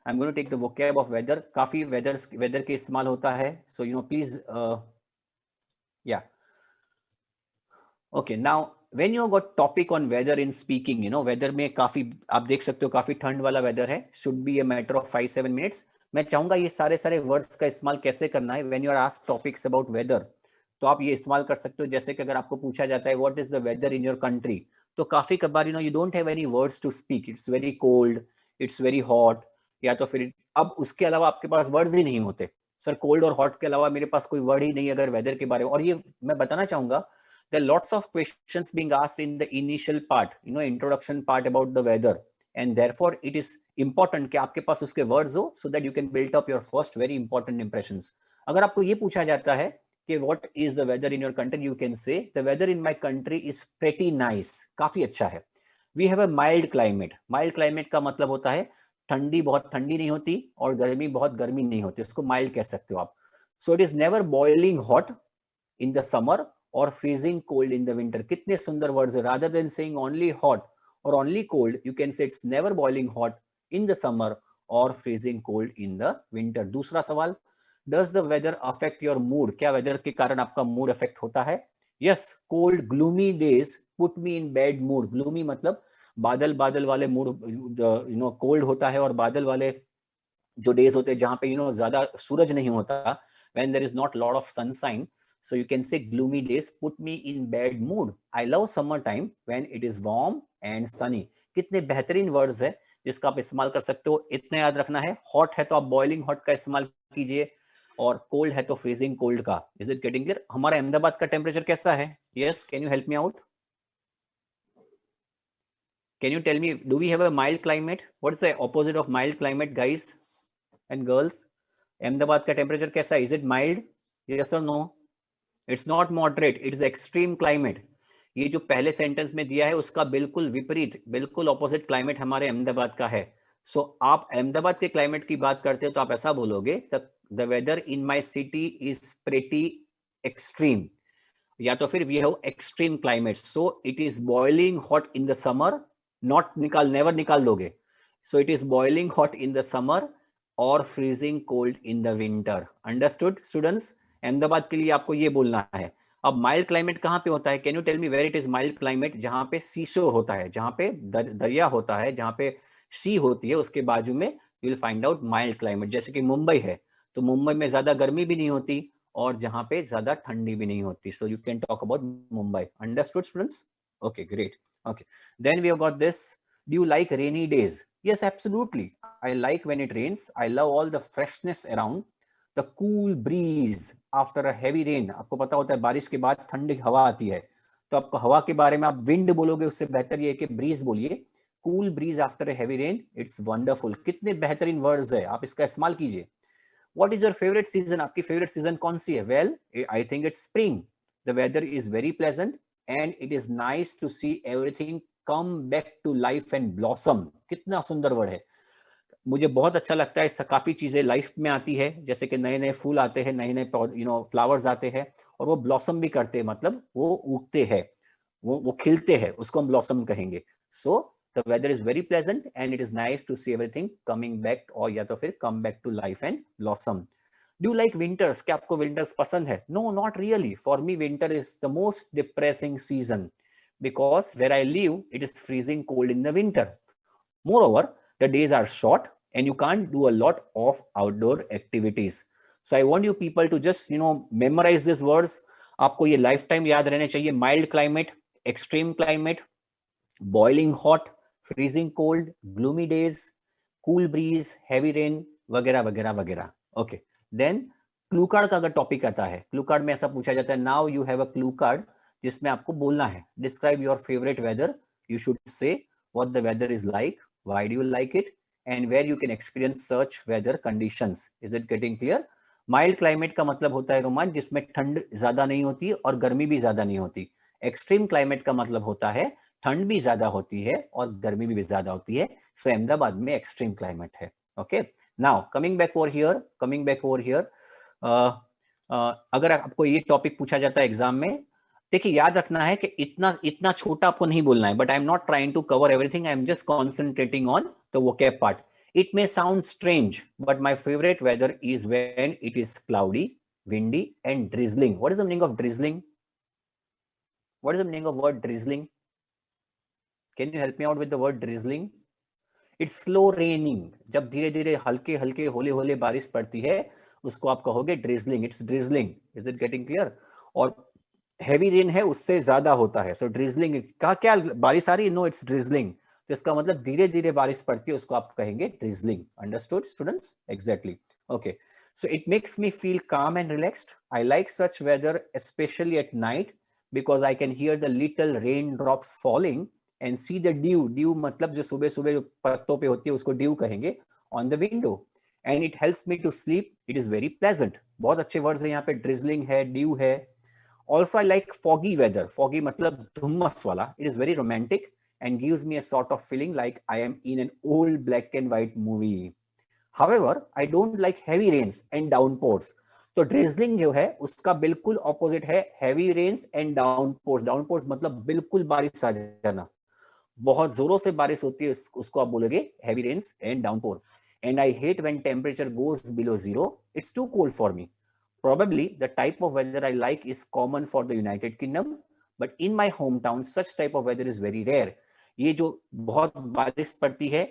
I am going to take the vocab of weather. काफी weather के इस्तेमाल होता है, सो यू नो प्लीज या okay. Now when you got topic on weather in speaking, you know weather में काफी आप देख सकते हो काफी ठंड वाला वेदर है. Should be a matter of 5-7 minutes. मैं चाहूंगा ये सारे वर्ड्स का इस्तेमाल कैसे करना है when you are asked topics about weather. तो आप ये इस्तेमाल कर सकते हो, जैसे कि अगर आपको पूछा जाता है what is the weather in your country, तो काफी कबार you don't have any words to speak. It's very cold, it's very hot, या तो फिर अब उसके अलावा आपके पास वर्ड्स ही नहीं होते. सर कोल्ड और हॉट के अलावा मेरे पास कोई वर्ड ही नहीं अगर वेदर के बारे में. और ये मैं बताना चाहूंगा, there are lots of questions being asked in the initial part, introduction part about the weather, and therefore it is important कि आपके पास उसके words हो, so that you can build up your first very important impressions. अगर आपको ये पूछा जाता है कि what is the weather in your country, you can say the weather in my country is pretty nice, काफी अच्छा है. We have a mild climate. Mild climate का मतलब होता है ठंडी बहुत ठंडी नहीं होती और गर्मी बहुत गर्मी नहीं होती, उसको mild कह सकते हो आप. So it is never boiling hot in the summer or freezing cold in the winter. कितने सुंदर वर्ड्स है. rather than saying only hot or only cold, you can say it's never boiling hot in the summer or freezing cold in the winter. दूसरा सवाल, does the weather affect your mood? क्या weather के कारण आपका mood affect होता है? yes, cold gloomy days put me in bad mood. gloomy मतलब बादल बादल वाले मूड, कोल्ड होता है और बादल वाले जो डेज होते हैं जहां पे ज्यादा सूरज नहीं होता, when there is not lot of sunshine. So you can say gloomy days put me in bad mood. I love summer time when it is warm and sunny. कितने बेहतरीन वर्ड्स है जिसका आप इस्तेमाल कर सकते हो. इतना याद रखना है, हॉट है तो आप बॉइलिंग हॉट का इस्तेमाल कीजिए और कोल्ड है तो फ्रीजिंग कोल्ड का. Is it getting clear? हमारा अहमदाबाद का टेम्परेचर कैसा है? Yes, can you help me out? Can you tell me, do we have a mild climate? What is the opposite of mild climate, guys and girls? Ahmedabad का temperature कैसा है? Is it mild? Yes और no? It's not moderate, it is extreme climate. ये जो पहले sentence में दिया है उसका बिल्कुल विपरीत, बिल्कुल ऑपोजिट क्लाइमेट हमारे अहमदाबाद का है. सो आप अहमदाबाद के क्लाइमेट की बात करते हो तो आप ऐसा बोलोगे, the weather in my city is pretty extreme, या तो फिर we have extreme climate. So it is boiling hot in the summer, not never निकाल दोगे. So it is boiling hot in the summer और freezing cold in the winter. Understood students? Ahmedabad के लिए आपको ये बोलना है. अब माइल्ड क्लाइमेट कहाँ पे होता है? Can you tell me where it is mild climate? जहां पे सीशोर होता है, जहां पे दरिया होता है, जहां पे सी होती है, उसके बाजू में you will find out mild climate. जैसे कि मुंबई है, तो मुंबई में ज्यादा गर्मी भी नहीं होती और जहां पे ज्यादा ठंडी भी नहीं होती. So you can talk about Mumbai. Understood students? Okay, great. Okay, then we have got this. Do you like rainy days? Yes, absolutely. I like when it rains. I love all the freshness around, the cool breeze after a heavy rain. आपको पता होता है बारिश के बाद ठंडी हवा आती है, तो आपको हवा के बारे में आप विंड बोलोगे, उससे बेहतर ये है कि ब्रीज बोलिए. Cool bridge after a heavy rain, it's wonderful. कितने बेहतरीन वर्ड्स है, आप इसका इस्तेमाल कीजिए. What is your favorite season? आपकी फेवरेट सीजन कौन सी है? Well, I think it's spring. The weather is very pleasant and it is nice to see everything come back to life and blossom. कितना सुंदर वर्ड है. मुझे बहुत अच्छा लगता है, इससे काफी चीजें लाइफ में आती है, जैसे कि नए नए फूल आते हैं, नए नए फ्लावर्स आते हैं और वो ब्लॉसम भी करते हैं, मतलब वो उगते हैं, वो खिलते हैं, उसको हम ब्लॉसम कहेंगे. So the weather is very pleasant and it is nice to see everything coming back, और या तो फिर come back to life and blossom. Do like winters? क्या आपको विंटर्स पसंद है? No, not really. For me winter is the most depressing season because where I live, it is freezing cold in the winter. Moreover, the days are short and you can't do a lot of outdoor activities. So I want you people to just, memorize these words. आपको ये lifetime याद रहने चाहिए. Mild climate, extreme climate, boiling hot, freezing cold, gloomy days, cool breeze, heavy rain, वगैरह वगैरह वगैरह. Okay. Then clue card का अगर टॉपिक आता है, क्लू कार्ड में ऐसा पूछा जाता है, now you have a clue card, जिसमें आपको बोलना है describe your favourite weather. You should say what the weather is like, why do you like it, and where you can experience such weather conditions. Is it getting clear? Mild climate का मतलब होता है Roman, जिसमें ठंड ज्यादा नहीं होती और गर्मी भी ज्यादा नहीं होती. एक्सट्रीम क्लाइमेट का मतलब होता है ठंड भी ज्यादा होती है और गर्मी भी ज्यादा होती है. सो अहमदाबाद में एक्सट्रीम क्लाइमेट है. Okay, now coming back over here. अगर आपको ये टॉपिक पूछा जाता है एग्जाम में, देखिए याद रखना है कि इतना छोटा आपको नहीं बोलना है, but I am not trying to cover everything, I am just concentrating on the vocab part. It may sound strange, but my favorite weather is when it is cloudy, windy and drizzling. What is the meaning of drizzling? What is the meaning of word drizzling? Can you help me out with the word drizzling? It's slow raining. जब धीरे धीरे हल्के हल्के होले होले बारिश पड़ती है उसको आप कहोगे drizzling. It's drizzling. Is it getting clear? और heavy rain है उससे ज्यादा होता है. So drizzling का क्या बारिश आ रही है? No, it's drizzling. तो इसका मतलब धीरे धीरे बारिश पड़ती है उसको आप कहेंगे drizzling. Understood, students? Exactly. Okay. So it makes me feel calm and relaxed. I like such weather, especially at night, because I can hear the little raindrops falling and see the dew. Dew मतलब जो सुबह सुबह जो पत्तों पे होती है उसको dew कहेंगे. On the window. And it helps me to sleep. It is very pleasant. बहुत अच्छे वर्ड्स है यहाँ पे. Drizzling है, dew है. Also, I like foggy weather. Foggy मतलब धुम्मस वाला. It is very romantic and gives me a sort of feeling like I am in an old black and white movie. However, I don't like heavy rains and downpours. तो drizzling जो है उसका बिल्कुल opposite है heavy rains and downpours. Downpours मतलब बिल्कुल बारिश आ जाना. बहुत जोरों से बारिश होती है उसको आप बोलोगे heavy rains and downpour. And I hate when temperature goes below zero. It's too cold for me. Probably the type of weather I like is common for the United Kingdom, but in my hometown such type of weather is very rare. ये जो बहुत बारिश पड़ती है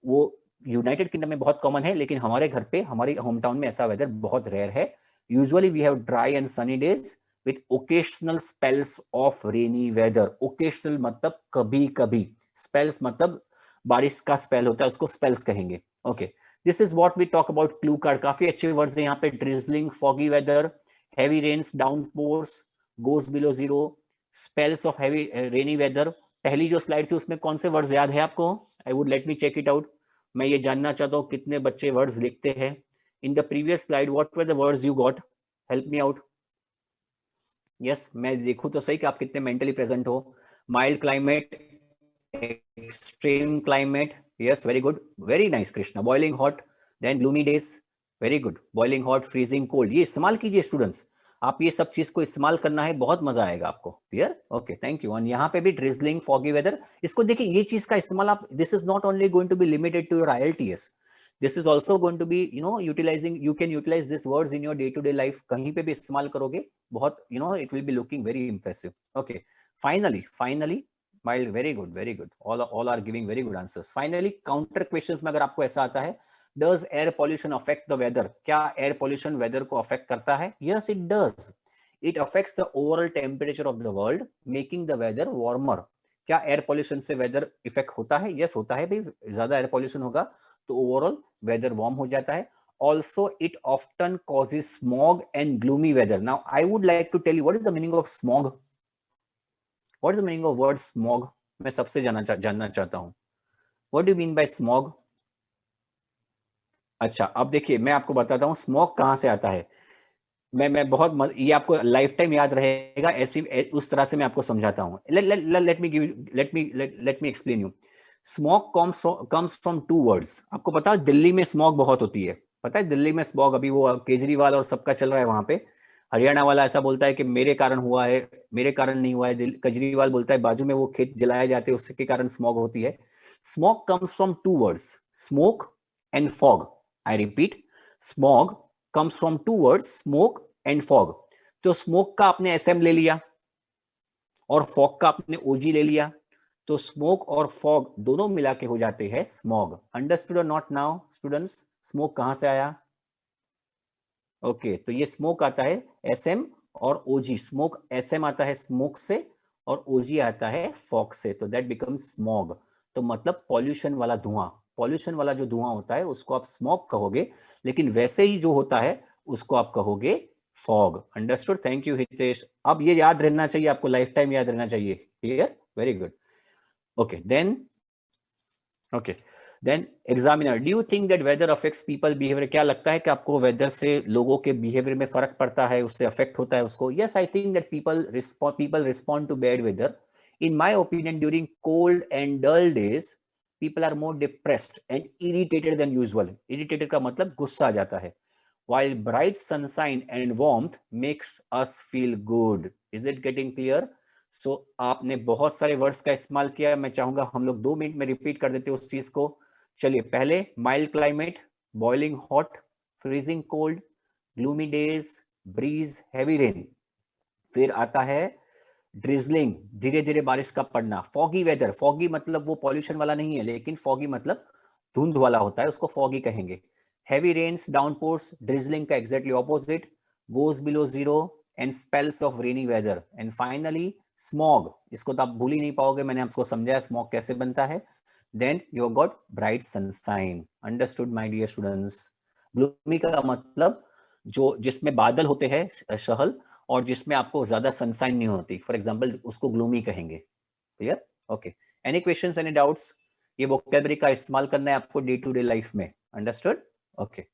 वो United kingdom में बहुत common है, लेकिन हमारे घर पे हमारे होम टाउन में ऐसा वेदर बहुत रेयर है. Usually we have dry and sunny days with occasional spells of rainy weather. Occasional मतलब कभी कभी, स्पेल्स मतलब बारिश का स्पेल होता है उसको स्पेल्स कहेंगे. Okay, this is what we talk about clue card. काफी अच्छे वर्ड्स हैं यहाँ पे. Drizzling, foggy weather, heavy rains, downpours, goes below zero, spells of heavy rainy weather. पहली जो स्लाइड थी उसमें कौन से वर्ड्स याद है आपको? I would let me check it out. मैं ये जानना चाहता हूँ कितने बच्चे वर्ड्स लिखते हैं. In the previous slide what were the words you got? Help me out. Yes, मैं देखूं तो सही कि आप कितने मेंटली प्रेजेंट हो. Mild climate, extreme climate. Yes, very good, very nice Krishna. Boiling hot, then gloomy days. Very good. Boiling hot, freezing cold, ये इस्तेमाल कीजिए स्टूडेंट्स. आप ये सब चीज को इस्तेमाल करना है, बहुत मजा आएगा आपको. क्लियर? Okay, thank you. और यहाँ पे भी ड्रिजलिंग, फॉगी वेदर, इसको देखिए ये चीज का इस्तेमाल आप, this is not only going to be limited to your IELTS. This is also going to be utilising, you can utilise this words in your day to day life. कहीं पे भी इस्तेमाल करोगे बहुत, it will be looking very impressive. Okay, finally mild, very good, very good. All are giving very good answers. Finally counter questions में अगर आपको ऐसा आता है, does air pollution affect the weather? क्या एयर पॉल्यूशन वेदर को affect करता है? Yes, it does. It affects the overall temperature of the world, making the weather warmer. क्या एयर पॉल्यूशन से वेदर इफेक्ट होता है? यस, होता है भाई. ज्यादा एयर पॉल्यूशन होगा तो ओवरऑल वेदर वार्म हो जाता है. Also, it often causes smog and gloomy weather. Now, I would like to tell you what is the meaning of smog. What is the meaning of word smog? मैं सबसे जानना चाहता हूं. What do you mean by smog? अच्छा, अब देखिए मैं आपको बताता हूं स्मॉग कहां से आता है. मैं बहुत ये आपको लाइफ टाइम याद रहेगा. ऐसी उस तरह से मैं आपको समझाता हूं. Let me explain you. Smog comes from two words. आपको पता है दिल्ली में स्मॉग बहुत होती है. पता है दिल्ली में स्मॉग, अभी वो केजरीवाल और सबका चल रहा है वहां पे. हरियाणा वाला ऐसा बोलता है कि मेरे कारण हुआ है, मेरे कारण नहीं हुआ है. केजरीवाल बोलता है बाजू में वो खेत जलाए जाते हैं उसके कारण स्मॉग होती है. Smog comes from two words, smoke and fog. I repeat, smog comes from two words, smoke and fog. तो smoke का आपने SM ले लिया और fog का आपने OG ले लिया, तो smoke और fog दोनों मिला के हो जाते हैं smog. Understood or not now, students? Smoke कहां से आया? ओके, तो ये smoke आता है SM और OG. Smoke SM आता है smoke से और OG आता है fog से, तो that becomes smog. तो मतलब pollution वाला धुआं. पॉल्यूशन वाला जो धुआं होता है उसको आप स्मॉग कहोगे, लेकिन वैसे ही जो होता है उसको आप कहोगे fog. Understood? Thank you Hitesh. अब ये याद रहना चाहिए आपको, लाइफ टाइम याद रहना चाहिए. Clear? Very good. Okay, then examiner, do you think that weather affects people behaviour? क्या लगता है कि आपको वेदर से लोगों के बिहेवियर में फर्क पड़ता है, उससे अफेक्ट होता है उसको? Yes, I think that people respond to bad weather. In my opinion, during cold and dull days people are more depressed and irritated than usual. Irritated का मतलब गुस्सा आ जाता है. While bright sunshine and warmth makes us feel good. Is it getting clear? So आपने बहुत सारे words का इस्तेमाल किया. मैं चाहूंगा हम लोग 2 मिनट में रिपीट कर देते उस चीज को. चलिए पहले mild climate, boiling hot, freezing cold, gloomy days, breeze, heavy rain. फिर आता है ड्रिजलिंग, धीरे धीरे बारिश का पड़ना, फॉगी वेदर, फॉगी मतलब वो पॉल्यूशन वाला नहीं है, लेकिन फॉगी मतलब धुंध वाला होता है, उसको फॉगी कहेंगे। हैवी रेन्स, डाउनपोर्स, ड्रिजलिंग का exactly opposite, goes below zero and spells of rainy weather. And finally smog, इसको तो आप भूल ही नहीं पाओगे, मैंने आपको समझाया स्मॉग कैसे बनता है। Then you got bright sunshine. Understood my dear students? Gloomy का मतलब जो जिसमें बादल होते हैं शहल, और जिसमें आपको ज्यादा सनशाइन नहीं होती, फॉर एग्जांपल उसको ग्लूमी कहेंगे। Clear? Okay, any questions, any doubts? ये वोकैबुलरी का इस्तेमाल करना है आपको डे टू डे लाइफ में। अंडरस्टूड? ओके।